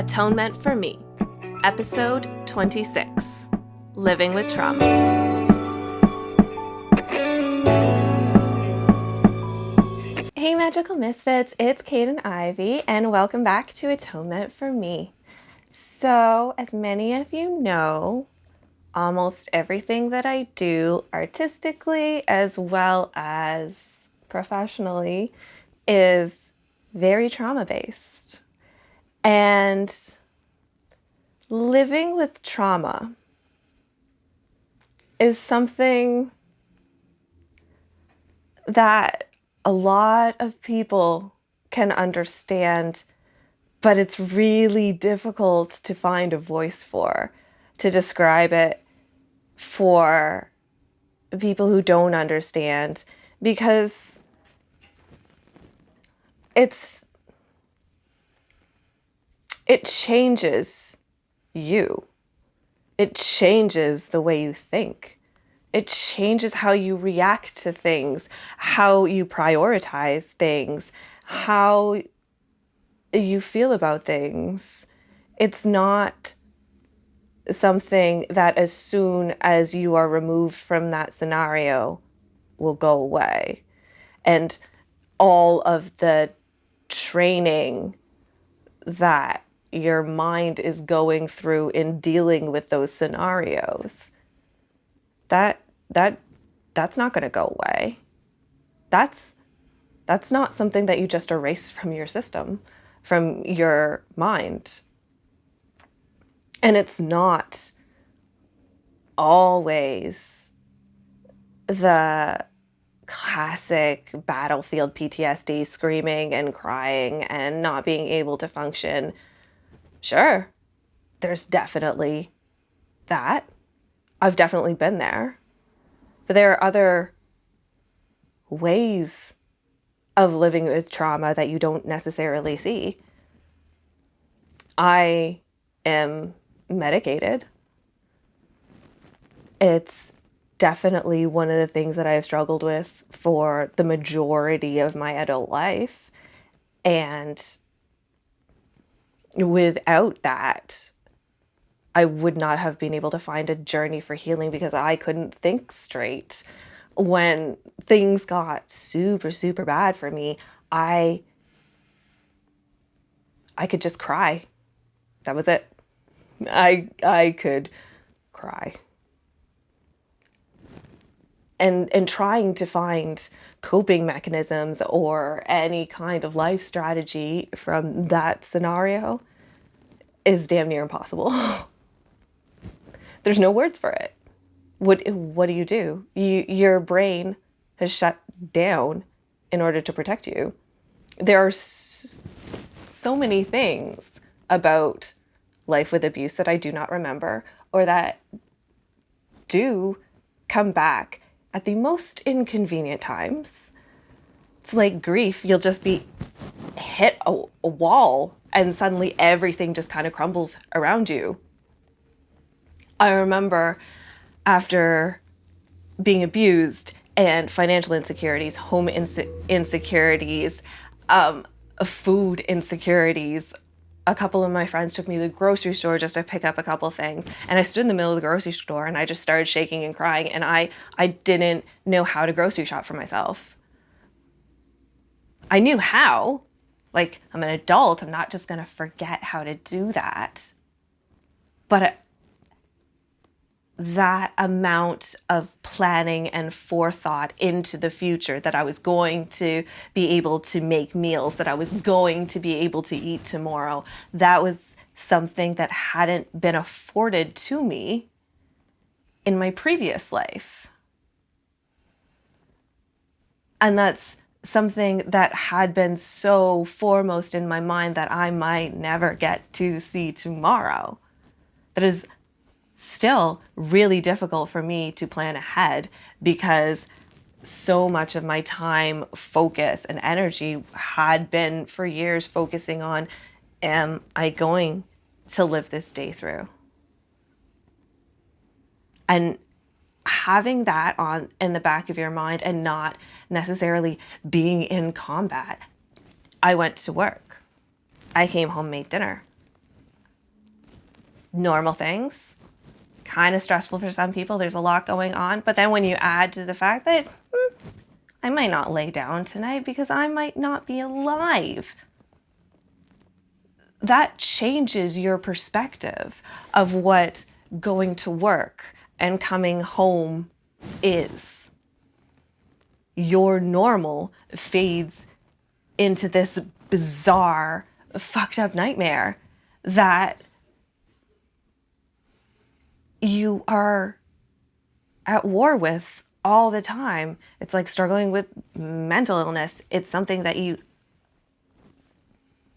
Atonement for Me, Episode 26, Living with Trauma. Hey Magical Misfits, it's Kaidain Ivy, and welcome back to Atonement for Me. So, as many of you know, almost everything that I do artistically as well as professionally is very trauma-based. And living with trauma is something that a lot of people can understand, but it's really difficult to find a voice for, to describe it for people who don't understand, because it changes you. It changes the way you think. It changes how you react to things, how you prioritize things, how you feel about things. It's not something that as soon as you are removed from that scenario will go away. And all of the training that your mind is going through in dealing with those scenarios, that's not going to go away. That's not something that you just erase from your system, from your mind. And it's not always the classic battlefield PTSD, screaming and crying and not being able to function. Sure, there's definitely that. I've definitely been there. But there are other ways of living with trauma that you don't necessarily see. I am medicated. It's definitely one of the things that I have struggled with for the majority of my adult life. And without that, I would not have been able to find a journey for healing, because I couldn't think straight. When things got super, super bad for me, I could just cry. That was it. I could cry. And trying to find coping mechanisms or any kind of life strategy from that scenario is damn near impossible. There's no words for it. What do you do? Your brain has shut down in order to protect you. There are so many things about life with abuse that I do not remember, or that do come back at the most inconvenient times. It's like grief. You'll just be hit a wall and suddenly everything just kind of crumbles around you. I remember after being abused and financial insecurities, home insecurities, food insecurities, a couple of my friends took me to the grocery store just to pick up a couple things. And I stood in the middle of the grocery store and I just started shaking and crying. And I didn't know how to grocery shop for myself. I knew how. Like, I'm an adult. I'm not just going to forget how to do that. But that amount of planning and forethought into the future, that I was going to be able to make meals, that I was going to be able to eat tomorrow, that was something that hadn't been afforded to me in my previous life. And that's something that had been so foremost in my mind that I might never get to see tomorrow. That is still really difficult for me to plan ahead, because so much of my time, focus, and energy had been for years focusing on, am I going to live this day through? And having that on in the back of your mind and not necessarily being in combat. I went to work. I came home, made dinner. normal things. Kind of stressful for some people. There's a lot going on. But then when you add to the fact that I might not lay down tonight because I might not be alive, that changes your perspective of what going to work and coming home is. Your normal fades into this bizarre, fucked up nightmare that you are at war with all the time. It's like struggling with mental illness. It's something that you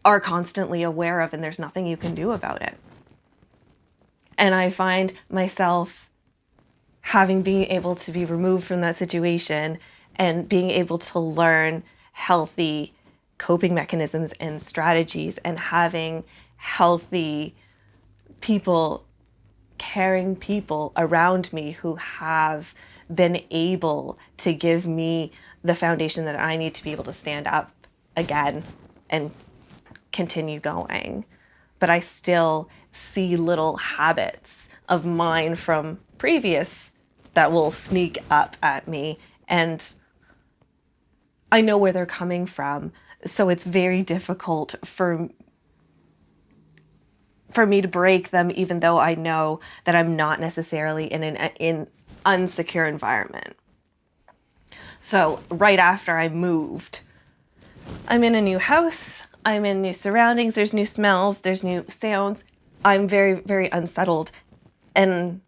are constantly aware of, and there's nothing you can do about it. And I find myself being able to be removed from that situation and being able to learn healthy coping mechanisms and strategies, and having healthy people, caring people around me who have been able to give me the foundation that I need to be able to stand up again and continue going. But I still see little habits of mine from previous that will sneak up at me, and I know where they're coming from. So it's very difficult for me to break them, even though I know that I'm not necessarily in an unsecure environment. So right after I moved, I'm in a new house, I'm in new surroundings, there's new smells, there's new sounds. I'm very, very unsettled. And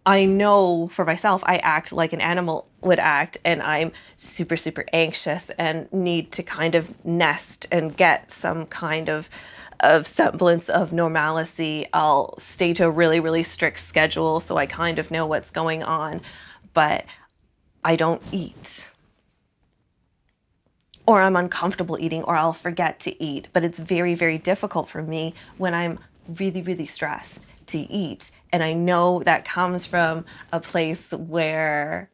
I know for myself, I act like an animal would act, and I'm super, super anxious and need to kind of nest and get some kind of semblance of normalcy. I'll stay to a really, really strict schedule so I kind of know what's going on, but I don't eat. Or I'm uncomfortable eating, or I'll forget to eat. But it's very, very difficult for me when I'm really, really stressed to eat. And I know that comes from a place where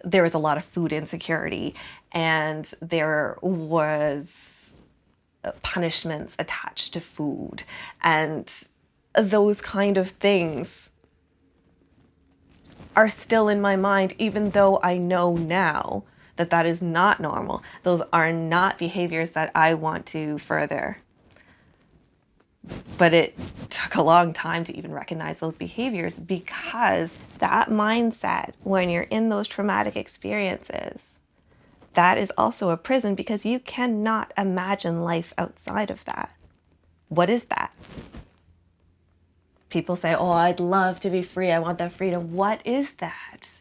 there was a lot of food insecurity, and there was punishments attached to food, and those kind of things are still in my mind, even though I know now that that is not normal. Those are not behaviors that I want to further. But it took a long time to even recognize those behaviors, because that mindset, when you're in those traumatic experiences, that is also a prison, because you cannot imagine life outside of that. What is that? People say, oh, I'd love to be free. I want that freedom. What is that?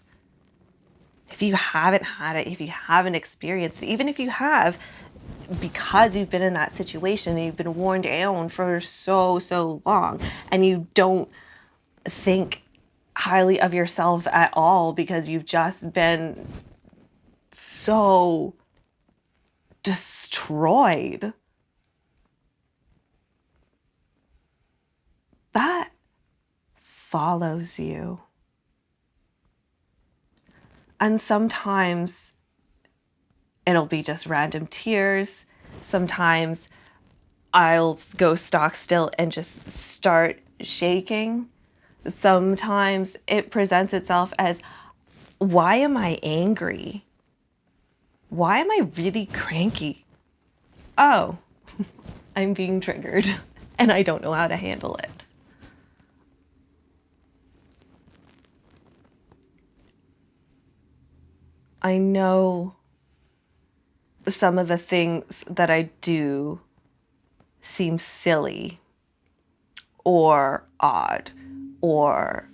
If you haven't had it, if you haven't experienced it, even if you have, because you've been in that situation and you've been worn down for so long, and you don't think highly of yourself at all because you've just been so destroyed, that follows you. And sometimes it'll be just random tears. Sometimes I'll go stock still and just start shaking. Sometimes it presents itself as, why am I angry? Why am I really cranky? Oh, I'm being triggered and I don't know how to handle it. I know some of the things that I do seem silly or odd or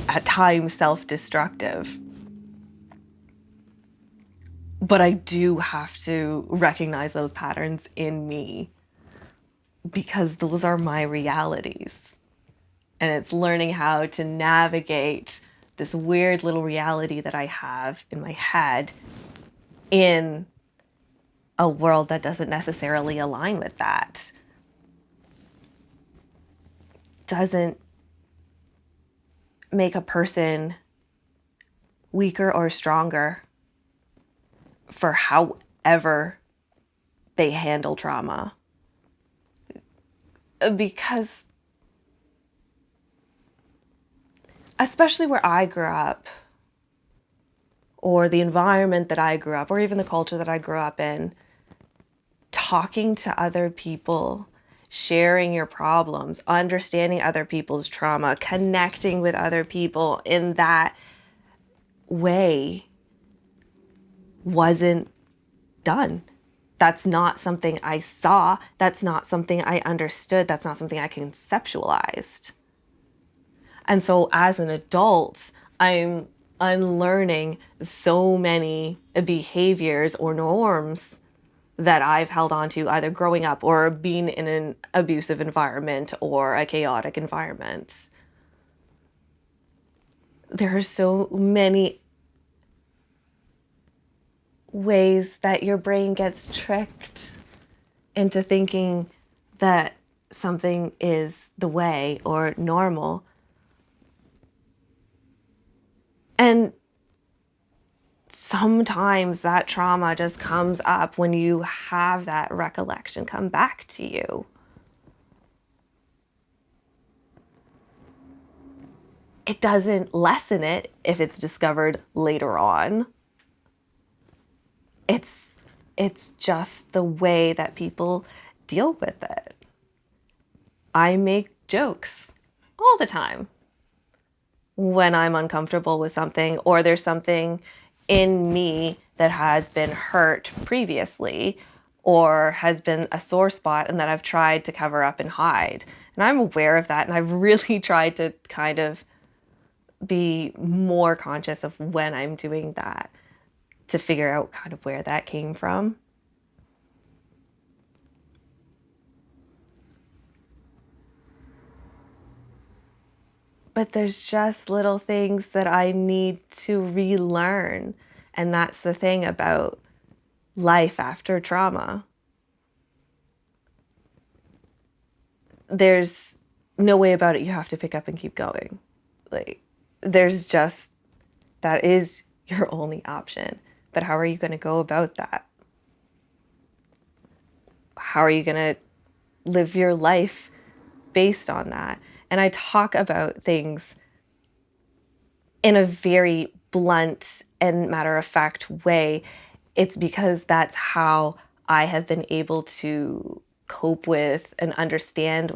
at times self-destructive. But I do have to recognize those patterns in me, because those are my realities. And it's learning how to navigate this weird little reality that I have in my head in a world that doesn't necessarily align with that. Doesn't make a person weaker or stronger for however they handle trauma. Because especially where I grew up, or the environment that I grew up, or even the culture that I grew up in, talking to other people, sharing your problems, understanding other people's trauma, connecting with other people in that way wasn't done. That's not something I saw. That's not something I understood. That's not something I conceptualized. And so as an adult, I'm unlearning so many behaviors or norms that I've held on to either growing up or being in an abusive environment or a chaotic environment. There are so many ways that your brain gets tricked into thinking that something is the way or normal. And sometimes that trauma just comes up when you have that recollection come back to you. It doesn't lessen it if it's discovered later on. It's just the way that people deal with it. I make jokes all the time when I'm uncomfortable with something, or there's something in me that has been hurt previously or has been a sore spot and that I've tried to cover up and hide. And I'm aware of that, and I've really tried to kind of be more conscious of when I'm doing that to figure out kind of where that came from. But there's just little things that I need to relearn. And that's the thing about life after trauma. There's no way about it. You have to pick up and keep going. Like, there's just, that is your only option. But how are you going to go about that? How are you going to live your life based on that? And I talk about things in a very blunt and matter-of-fact way. It's because that's how I have been able to cope with and understand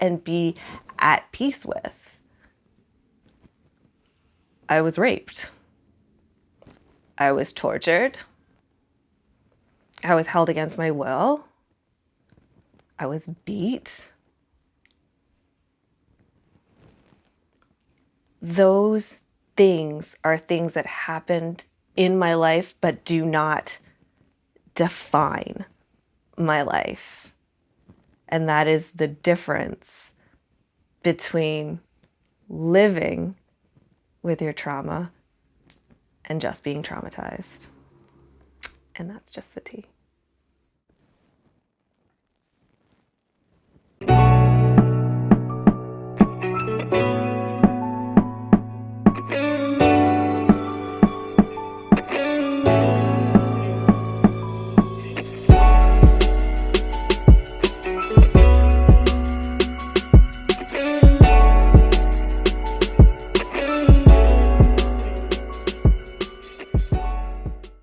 and be at peace with. I was raped. I was tortured. I was held against my will. I was beat. Those things are things that happened in my life but do not define my life. And that is the difference between living with your trauma and just being traumatized. And that's just the tea.